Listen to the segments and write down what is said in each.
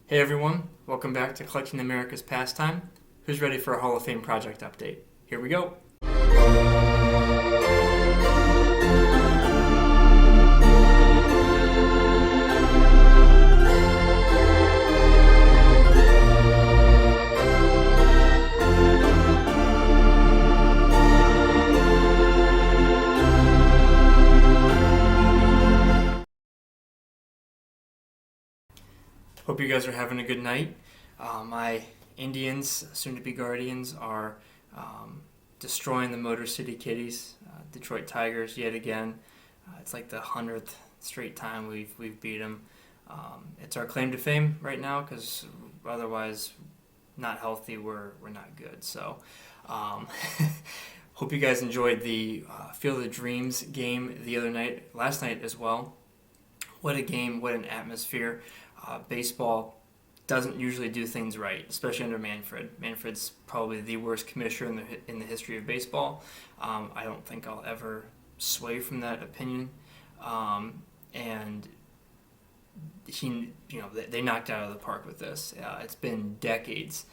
Hey everyone, welcome back to Collecting America's Pastime. Who's ready for a Hall of Fame project update? Here we go. Hope you guys are having a good night. My Indians, soon to be Guardians, are destroying the Motor City Kitties, Detroit Tigers, yet again. It's like the 100th straight time we've beat them. It's our claim to fame right now because otherwise, not healthy, we're not good. So, hope you guys enjoyed the Field of Dreams game last night as well. What a game, what an atmosphere. Baseball doesn't usually do things right, especially under Manfred. Manfred's probably the worst commissioner in the history of baseball. I don't think I'll ever sway from that opinion. And they knocked it out of the park with this. It's been decades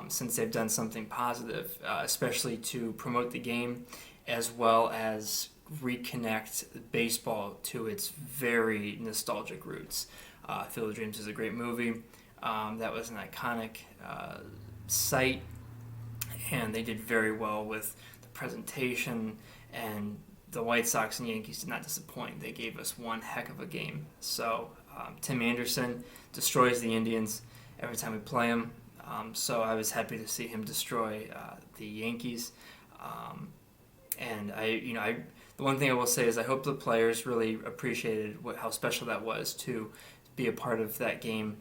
since they've done something positive, especially to promote the game as well as reconnect baseball to its very nostalgic roots. Field of Dreams is a great movie. That was an iconic site, and they did very well with the presentation, and the White Sox and Yankees did not disappoint. They gave us one heck of a game. So Tim Anderson destroys the Indians every time we play him. So I was happy to see him destroy the Yankees. And the one thing I will say is I hope the players really appreciated how special that was to be a part of that game,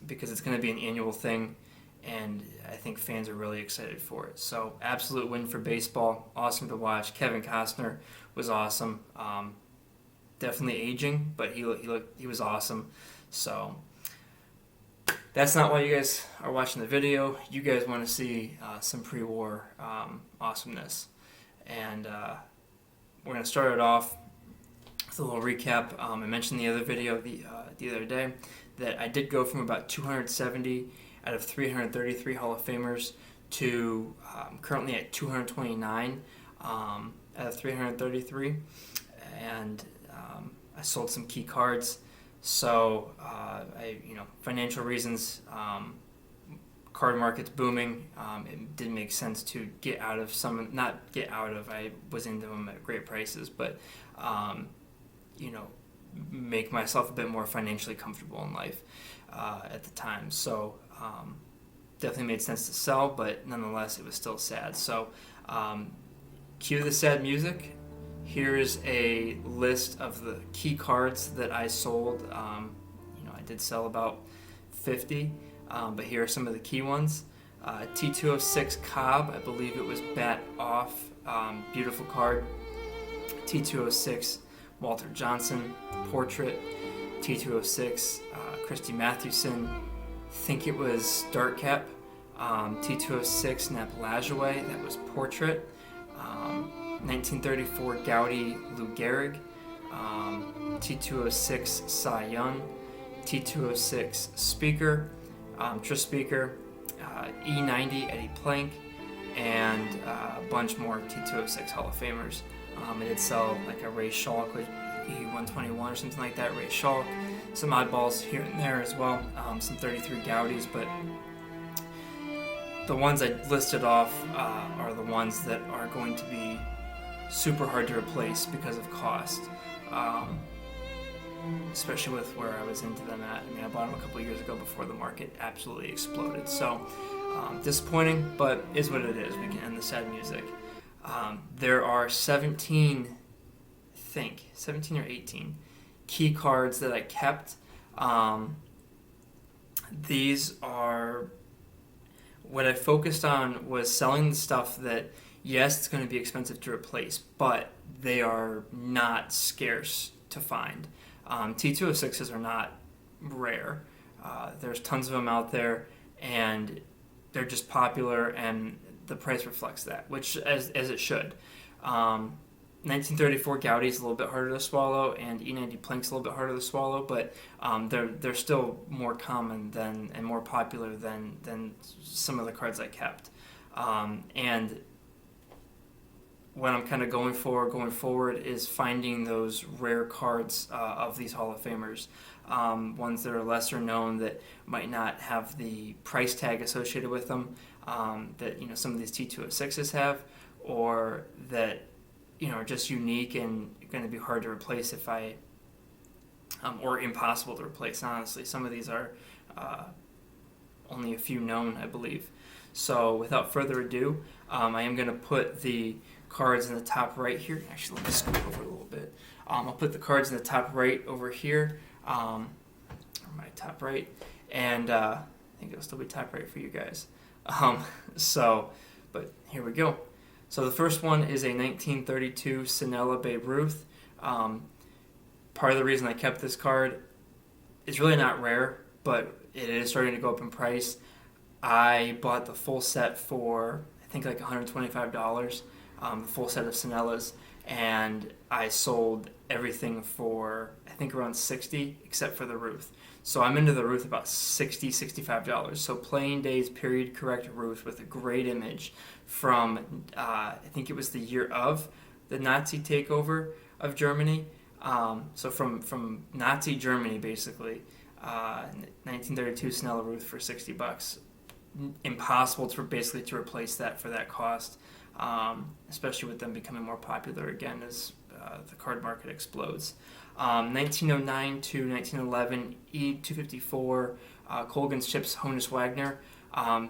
because it's going to be an annual thing, and I think fans are really excited for it. So absolute win for baseball, awesome to watch. Kevin Costner was awesome. Definitely aging, but he was awesome. So that's not why you guys are watching the video. You guys want to see some pre-war awesomeness, and we're going to start it off with a little recap. I mentioned in the other video the other day that I did go from about 270 out of 333 Hall of Famers to currently at 229 out of 333, and I sold some key cards. So financial reasons, card market's booming. It didn't make sense to get out of some, not get out of. I was into them at great prices, but make myself a bit more financially comfortable in life at the time. So definitely made sense to sell, but nonetheless, it was still sad. So cue the sad music. Here's a list of the key cards that I sold. I did sell about 50, but here are some of the key ones. T206 Cobb, I believe it was bat off. Beautiful card. T206 Walter Johnson portrait. T206 Christy Mathewson, think it was Dart Cap. T206 Nap Lajoie, that was portrait. 1934 Gowdy Lou Gehrig. T206 Cy Young. T206 Speaker, Tris Speaker. E90 Eddie Plank, and a bunch more T206 Hall of Famers. It did sell like a Ray Schalk, like E121 or something like that, Ray Schalk. Some oddballs here and there as well, some 33 Gowdies, but the ones I listed off are the ones that are going to be super hard to replace because of cost, especially with where I was into them at. I mean, I bought them a couple of years ago before the market absolutely exploded. So disappointing, but is what it is. We can end the sad music. There are 17 or 18 key cards that I kept. These are what I focused on was selling the stuff that, yes, it's going to be expensive to replace, but they are not scarce to find. T206s are not rare. There's tons of them out there, and they're just popular, and the price reflects that, which as it should. 1934 Gaudi is a little bit harder to swallow, and E90 Plink's a little bit harder to swallow, but they're still more common than and more popular than some of the cards I kept. And what I'm kind of going forward is finding those rare cards of these Hall of Famers, ones that are lesser known that might not have the price tag associated with them that some of these T206s have, or that are just unique and going to be hard to replace or impossible to replace. Honestly, some of these are only a few known, I believe. So without further ado, I am going to put the cards in the top right here. Actually, let me scoot over a little bit. I'll put the cards in the top right over here, or my top right, and I think it'll still be top right for you guys. But here we go. So the first one is a 1932 Sinella Babe Ruth. Part of the reason I kept this card is really not rare, but it is starting to go up in price. I bought the full set for, I think, like $125, the full set of Sinellas, and I sold everything for, I think, around $60, except for the Ruth. So I'm into the Ruth about $60, $65. So Playing Days period correct Ruth with a great image from, I think it was the year of the Nazi takeover of Germany. So from Nazi Germany, basically, 1932 Sinella Ruth for $60. Impossible to replace that for that cost, especially with them becoming more popular again as the card market explodes. 1909 to 1911 E254 Colgan's Chips Honus Wagner.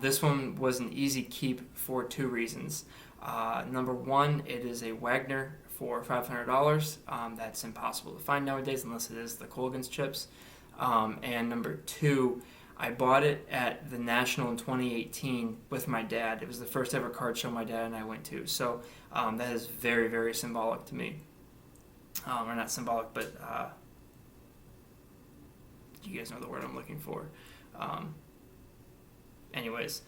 This one was an easy keep for two reasons. Number one, it is a Wagner for $500. That's impossible to find nowadays unless it is the Colgan's Chips. And number two, I bought it at the National in 2018 with my dad. It was the first ever card show my dad and I went to. So that is very, very symbolic to me. Or not symbolic, but you guys know the word I'm looking for. Anyways,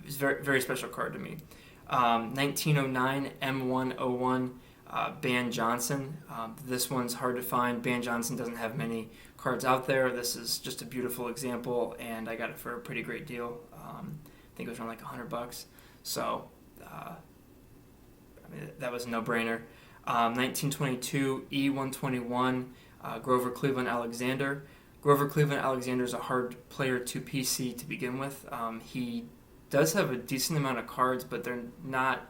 it's a very, very special card to me. 1909 M101 Ban Johnson. This one's hard to find. Ban Johnson doesn't have many cards out there. This is just a beautiful example, and I got it for a pretty great deal. I think it was around like $100. So, that was a no-brainer. 1922 E121 Grover Cleveland Alexander. Grover Cleveland Alexander is a hard player to PC to begin with. He does have a decent amount of cards, but they're not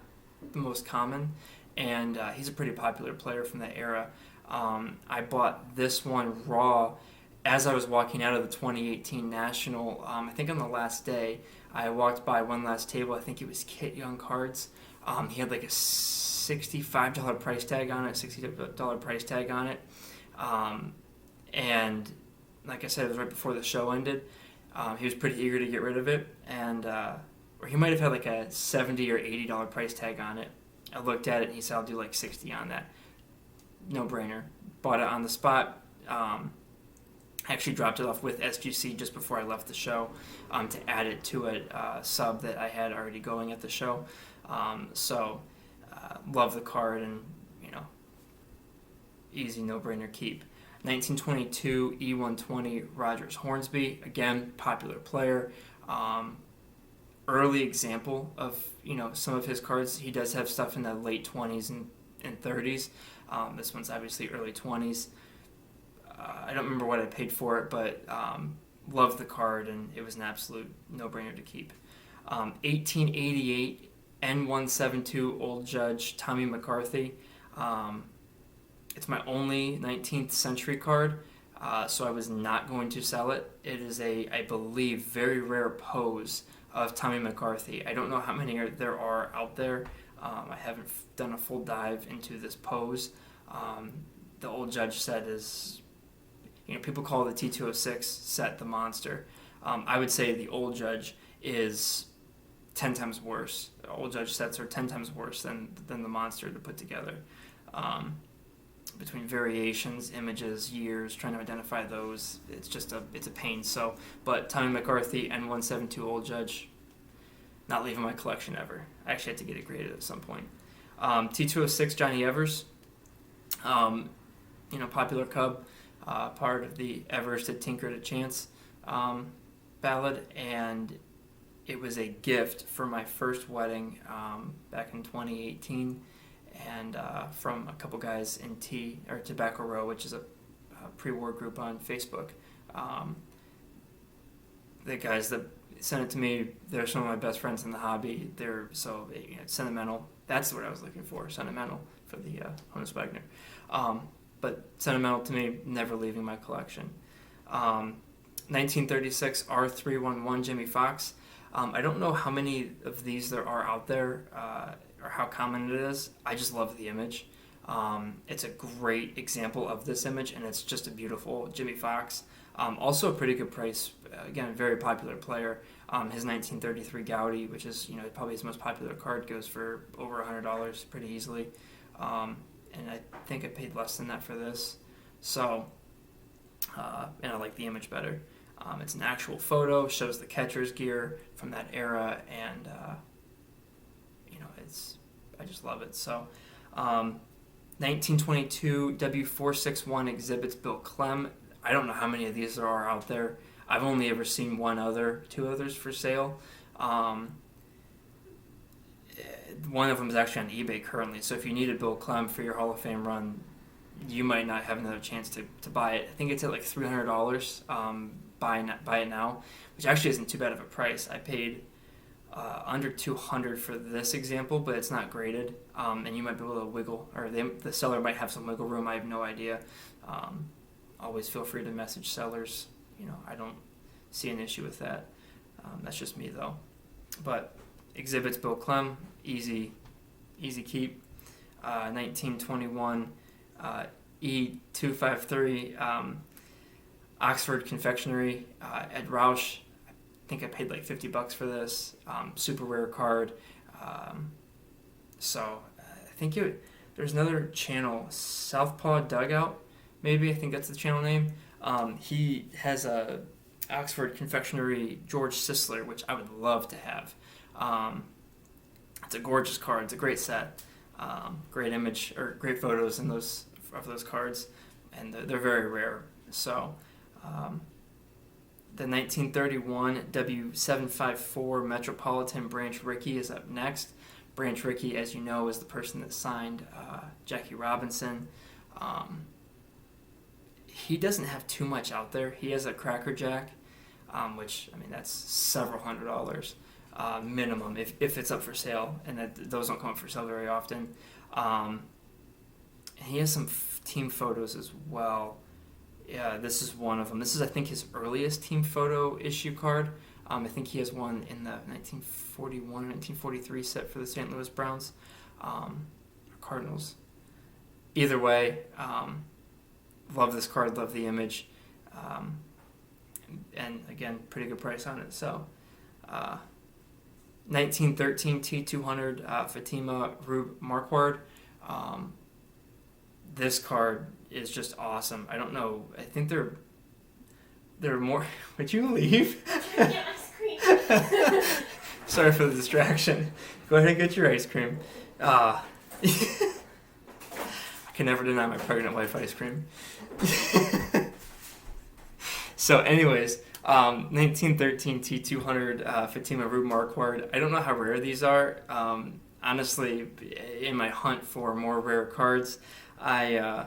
the most common, and he's a pretty popular player from that era. I bought this one raw as I was walking out of the 2018 National. I think on the last day, I walked by one last table. I think it was Kit Young Cards. He had like a $65 price tag on it, and like I said, it was right before the show ended. He was pretty eager to get rid of it, and or he might have had like a $70 or $80 price tag on it. I looked at it and he said, I'll do like $60 on that. No brainer. Bought it on the spot. Actually dropped it off with SGC just before I left the show to add it to a sub that I had already going at the show. Love the card, and easy no-brainer keep. 1922 E120 Rogers Hornsby, again, popular player. Early example of some of his cards. He does have stuff in the late 20s and 30s. This one's obviously early 20s. I don't remember what I paid for it, but loved the card, and it was an absolute no-brainer to keep. 1888 N172 Old Judge Tommy McCarthy. It's my only 19th century card, so I was not going to sell it. It is I believe, very rare pose of Tommy McCarthy. I don't know how many there are out there. I haven't done a full dive into this pose. The Old Judge set is, people call the T206 set the monster. I would say the Old Judge is 10 times worse. Old Judge sets are 10 times worse than the monster to put together. Between variations, images, years, trying to identify those, it's a pain. So, but Tommy McCarthy and 172 Old Judge, not leaving my collection ever. I actually had to get it graded at some point. T206 Johnny Evers. Popular Cub, part of the Everest to Tinker to Chance ballad, and it was a gift for my first wedding back in 2018, and from a couple guys in Tobacco Row, which is a pre-war group on Facebook. The guys that sent it to me, they're some of my best friends in the hobby. They're so sentimental. That's the word I was looking for, sentimental, for the Honus Wagner. But sentimental to me, never leaving my collection. 1936 R311 Jimmy Fox. I don't know how many of these there are out there or how common it is. I just love the image. It's a great example of this image, and it's just a beautiful Jimmy Fox. Also a pretty good price. Again, a very popular player. His 1933 Gaudy, which is probably his most popular card, goes for over $100 pretty easily. And I think I paid less than that for this. So, and I like the image better. It's an actual photo, shows the catcher's gear from that era, and I just love it. So, 1922 W461 exhibits Bill Clem. I don't know how many of these there are out there. I've only ever seen two others for sale. One of them is actually on eBay currently, so if you need a Bill Clem for your Hall of Fame run, you might not have another chance to buy it. I think it's at like $300 buy it now, which actually isn't too bad of a price. I paid under $200 for this example, but it's not graded, and you might be able to wiggle, or the seller might have some wiggle room. I have no idea. Always feel free to message sellers. I don't see an issue with that. That's just me though. But exhibits Bill Clem, easy keep. 1921 E253 Oxford Confectionery, Ed Roush. I think I paid like $50 for this. Super rare card. So I think there's another channel, Southpaw Dugout, maybe. I think that's the channel name. He has a Oxford Confectionery George Sisler, which I would love to have. It's a gorgeous card. It's a great set. Great image, or great photos of those cards, and they're very rare. So, the 1931 W754 Metropolitan Branch Rickey is up next. Branch Rickey, as you know, is the person that signed Jackie Robinson. He doesn't have too much out there. He has a Cracker Jack, which, that's several $100 minimum if it's up for sale, and those don't come up for sale very often. And he has some team photos as well. Yeah, this is one of them. This is, I think, his earliest team photo issue card. I think he has one in the 1941 or 1943 set for the St. Louis Browns, or Cardinals. Either way, love this card, love the image, and again, pretty good price on it. So, 1913 T200 Fatima Rube Marquard. This card is just awesome. I don't know. I think they're more. Would you leave? Get ice cream. Sorry for the distraction. Go ahead and get your ice cream. I can never deny my pregnant wife ice cream. So, anyways, 1913 T200 Fatima Rube Marquard. I don't know how rare these are. Honestly, in my hunt for more rare cards, I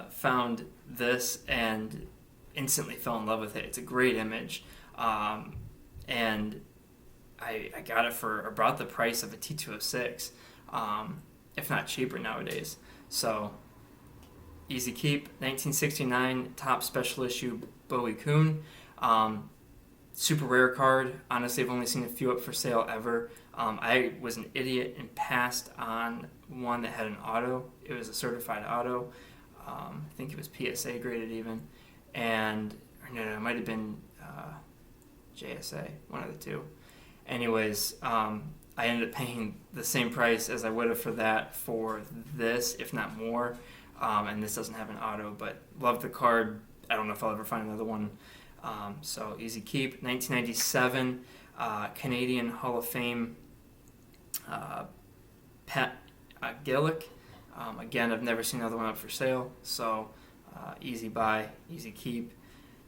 found this and instantly fell in love with it. It's a great image, and I got it for about the price of a T206, if not cheaper nowadays. So, easy keep. 1969 top special issue Bowie Kuhn. Super rare card. Honestly, I've only seen a few up for sale ever. I was an idiot and passed on one that had an auto. It was a certified auto. I think it was PSA graded even. And no, it might have been JSA, one of the two. Anyways, I ended up paying the same price as I would have for this, if not more. And this doesn't have an auto, but love the card. I don't know if I'll ever find another one. So easy keep. 1997 Canadian Hall of Fame Pat Gillick. Again, I've never seen another one up for sale, so easy buy, easy keep.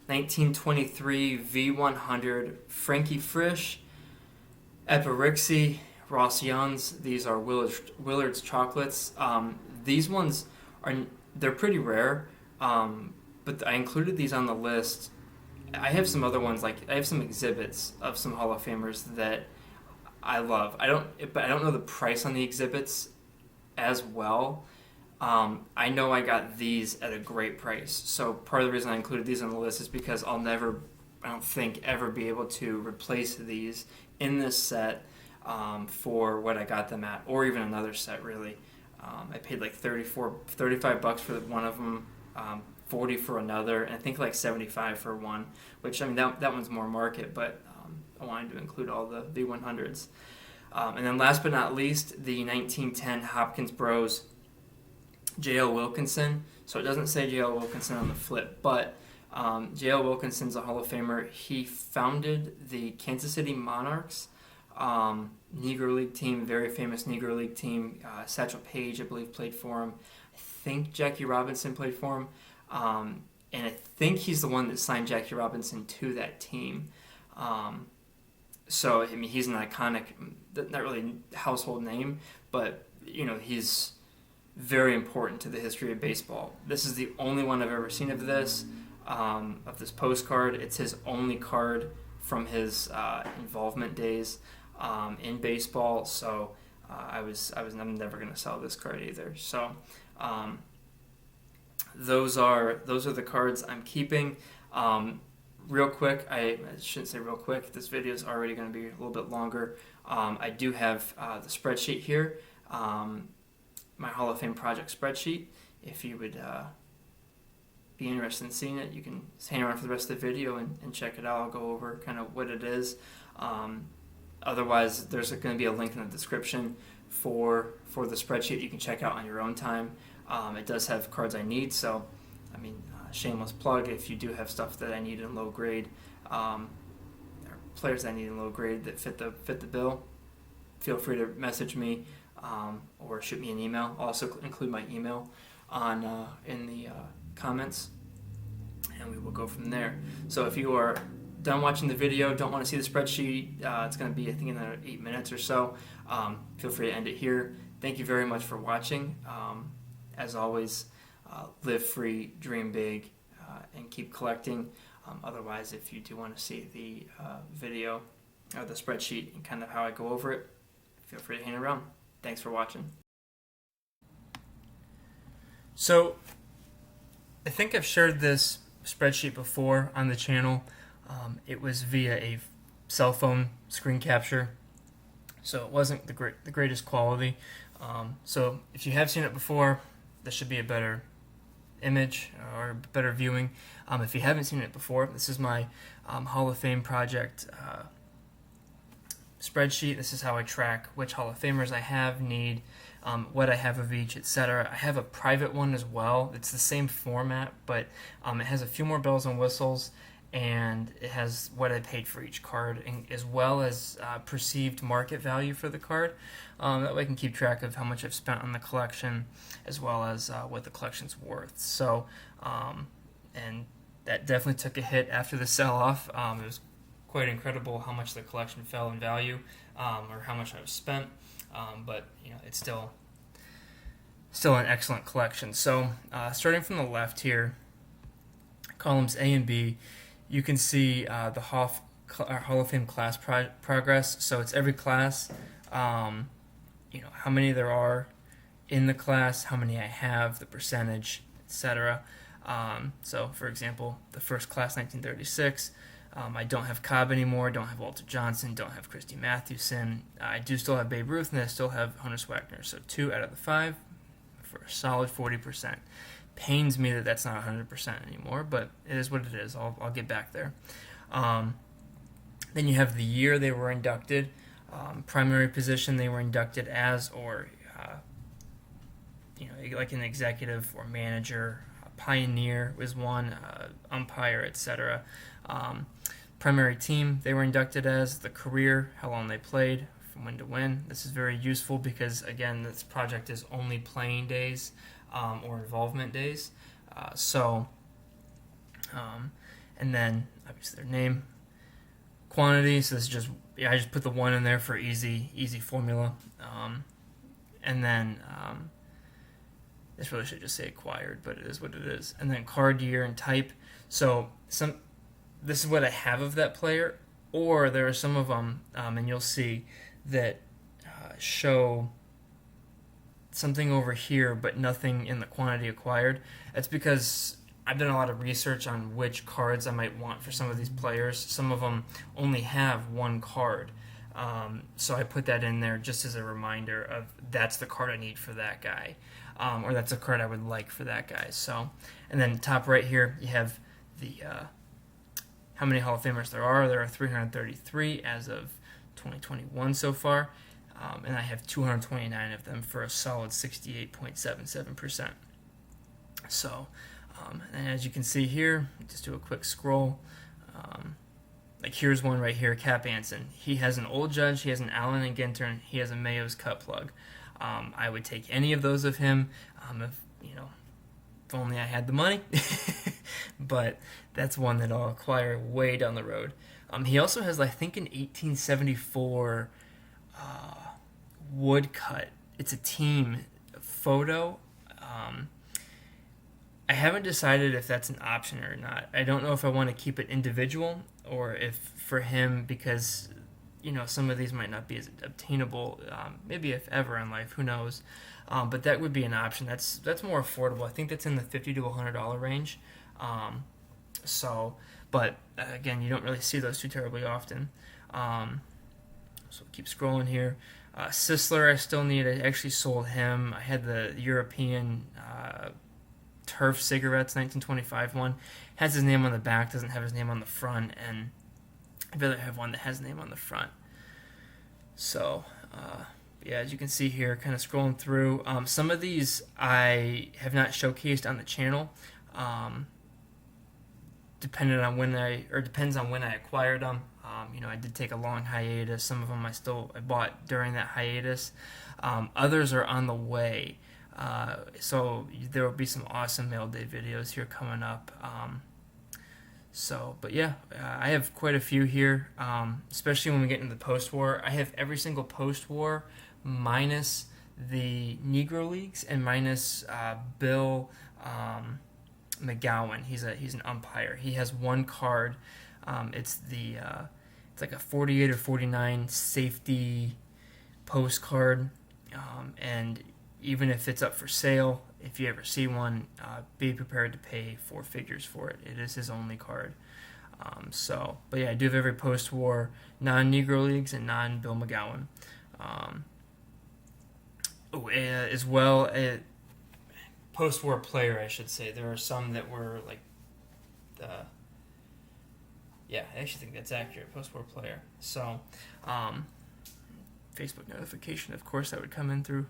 1923 V100 Frankie Frisch, Epirixie, Ross Young's. These are Willard's chocolates. These ones they're pretty rare, but I included these on the list. I have some other ones, like I have some exhibits of some Hall of Famers that I love. But I don't know the price on the exhibits as well. I know I got these at a great price. So part of the reason I included these on the list is because I don't think, ever be able to replace these in this set for what I got them at, or even another set, really. I paid like $35 for one of them, 40 for another, and I think like 75 for one, which, I mean, that one's more market, but I wanted to include all the V100s. And then last but not least, the 1910 Hopkins Bros J.L. Wilkinson. So it doesn't say J.L. Wilkinson on the flip, but J.L. Wilkinson's a Hall of Famer. He founded the Kansas City Monarchs, Negro League team, very famous Negro League team. Satchel Paige, I believe, played for him. I think Jackie Robinson played for him. And I think he's the one that signed Jackie Robinson to that team. So, I mean, he's an iconic, not really household name, but, he's very important to the history of baseball. This is the only one I've ever seen of this postcard. It's his only card from his involvement days in baseball. So I'm never going to sell this card either. So those are the cards I'm keeping. Real quick, I shouldn't say real quick. This video is already going to be a little bit longer. I do have the spreadsheet here. My Hall of Fame project spreadsheet. If you would be interested in seeing it, you can hang around for the rest of the video and check it out. I'll go over kind of what it is. Otherwise, there's going to be a link in the description for the spreadsheet you can check out on your own time. It does have cards I need, so I mean, shameless plug. If you do have stuff that I need in low grade, or players I need in low grade that fit the bill, feel free to message me. Or shoot me an email. I'll also include my email in the comments, and we will go from there. So if you are done watching the video, don't want to see the spreadsheet, it's going to be, I think, in another 8 minutes or so. Feel free to end it here. Thank you very much for watching. As always, live free, dream big, and keep collecting. Otherwise, if you do want to see the video or the spreadsheet and kind of how I go over it, feel free to hang around. Thanks for watching. So, I think I've shared this spreadsheet before on the channel. It was via a cell phone screen capture, so it wasn't the greatest quality. So, if you have seen it before, this should be a better image or better viewing. If you haven't seen it before, this is my Hall of Fame project spreadsheet. This is how I track which Hall of Famers I need, what I have of each, etc. I have a private one as well. It's the same format, but it has a few more bells and whistles, and it has what I paid for each card, and as well as perceived market value for the card. That way I can keep track of how much I've spent on the collection, as well as what the collection's worth. So, and that definitely took a hit after the sell-off. It was quite incredible how much the collection fell in value, or how much I've spent, but it's still an excellent collection. So starting from the left here, columns A and B, you can see the Hall of Fame class progress. So it's every class, how many there are in the class, how many I have, the percentage, etc. So for example, the first class, 1936. I don't have Cobb anymore, don't have Walter Johnson, don't have Christy Mathewson. I do still have Babe Ruth, and I still have Honus Wagner. So 2 out of the 5 for a solid 40%. Pains me that that's not 100% anymore, but it is what it is. I'll get back there. Then you have the year they were inducted, primary position they were inducted as, or like an executive or manager. Pioneer was one, umpire, etc. Primary team they were inducted as, the career, how long they played from win to win. This is very useful because, again, this project is only playing days or involvement days. And then obviously their name, quantity. So this is just, I just put the 1 in there for easy formula. And then this really should just say acquired, but it is what it is. And then card year and type. So this is what I have of that player, or there are some of them, and you'll see that show something over here, but nothing in the quantity acquired. That's because I've done a lot of research on which cards I might want for some of these players. Some of them only have 1 card. So I put that in there just as a reminder of that's the card I need for that guy, or that's a card I would like for that guy. So, and then top right here, you have the how many Hall of Famers there are. There are 333 as of 2021 so far, and I have 229 of them for a solid 68.77%. So, and as you can see here, just do a quick scroll. Like here's one right here, Cap Anson. He has an Old Judge, he has an Allen and Ginter, and he has a Mayo's Cut Plug. I would take any of those of him if only I had the money. But that's one that I'll acquire way down the road. He also has, I think, an 1874 woodcut. It's a team photo. I haven't decided if that's an option or not. I don't know if I want to keep it individual or if for him, because some of these might not be as obtainable, maybe if ever in life, who knows. But that would be an option. That's more affordable. I think that's in the $50 to $100 range. But again, you don't really see those too terribly often. So keep scrolling here. Sisler, I still need. I actually sold him. I had the European Turf Cigarettes 1925 one. Has his name on the back, doesn't have his name on the front, and I'd rather have one that has his name on the front. So, yeah, as you can see here, kind of scrolling through, some of these I have not showcased on the channel. Depends on when I acquired them. I did take a long hiatus. Some of them I bought during that hiatus. Others are on the way. So there will be some awesome mail day videos here coming up. But yeah, I have quite a few here, especially when we get into the post-war. I have every single post-war minus the Negro Leagues and minus Bill McGowan. He's an umpire. He has 1 card. It's like a 48 or 49 safety postcard, and even if it's up for sale, if you ever see one, be prepared to pay 4 figures for it. It is his only card. But yeah, I do have every post-war non-Negro Leagues and non-Bill McGowan. As well, a post-war player, I should say. There are some that were like I actually think that's accurate, post-war player. So, Facebook notification, of course, that would come in through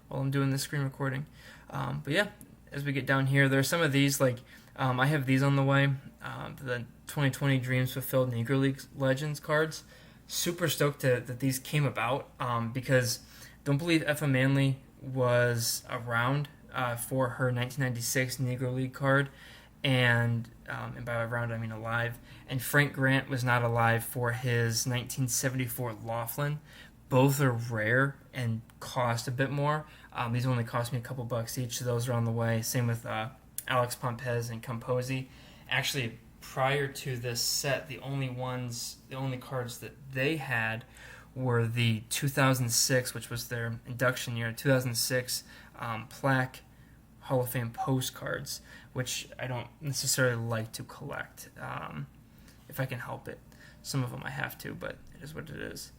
while I'm doing this screen recording. But yeah, as we get down here, there are some of these, I have these on the way, the 2020 Dreams Fulfilled Negro League Legends cards. Super stoked that these came about, because don't believe Effa Manley was around for her 1996 Negro League card, and by around I mean alive, and Frank Grant was not alive for his 1974 Laughlin. Both are rare and cost a bit more. These only cost me a couple bucks each, so those are on the way. Same with Alex Pompez and Camposi. Actually, prior to this set, the only cards that they had were the 2006, which was their induction year, 2006 plaque Hall of Fame postcards, which I don't necessarily like to collect if I can help it. Some of them I have to, but it is what it is.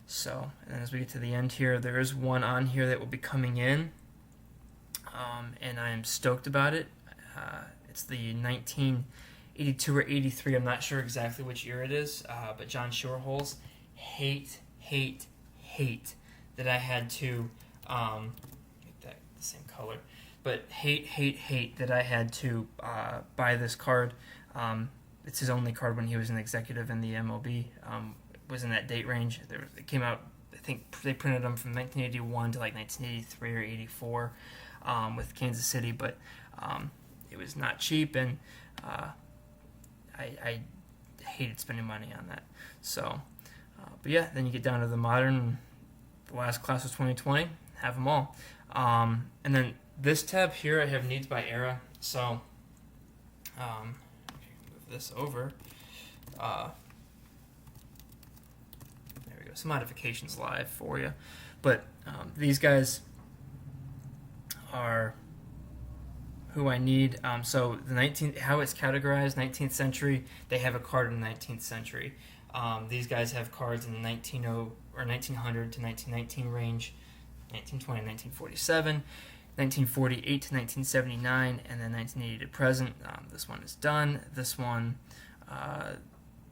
So, and as we get to the end here, there is one on here that will be coming in, and I am stoked about it. It's the 1982 or 83, I'm not sure exactly which year it is, but John Shoreholes, hate that I had to, make that the same color, but hate that I had to buy this card. It's his only card when he was an executive in the MLB. Was in that date range. It came out, I think they printed them from 1981 to like 1983 or 84 with Kansas City, but it was not cheap, and I hated spending money on that. So, but yeah, then you get down to the modern. The last class was 2020. Have them all. And then this tab here, I have needs by era. So, move this over. There we go. Some modifications live for you. But these guys are who I need. So the 19th, how it's categorized, 19th century, they have a card in the 19th century. These guys have cards in the 1900 to 1919 range, 1920 to 1947, 1948 to 1979, and then 1980 to present. This one is done. This one,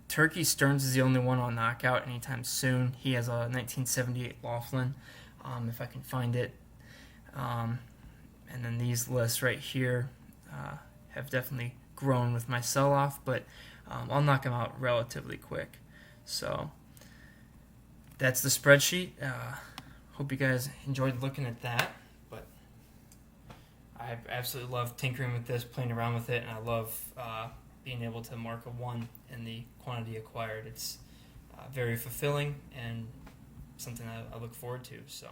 Turkey Stearns is the only one I'll knock out anytime soon. He has a 1978 Laughlin, if I can find it. And then these lists right here have definitely grown with my sell-off, but I'll knock them out relatively quick. So that's the spreadsheet. Hope you guys enjoyed looking at that. But I absolutely love tinkering with this, playing around with it, and I love being able to mark a 1 in the quantity acquired. It's very fulfilling and something I look forward to. So.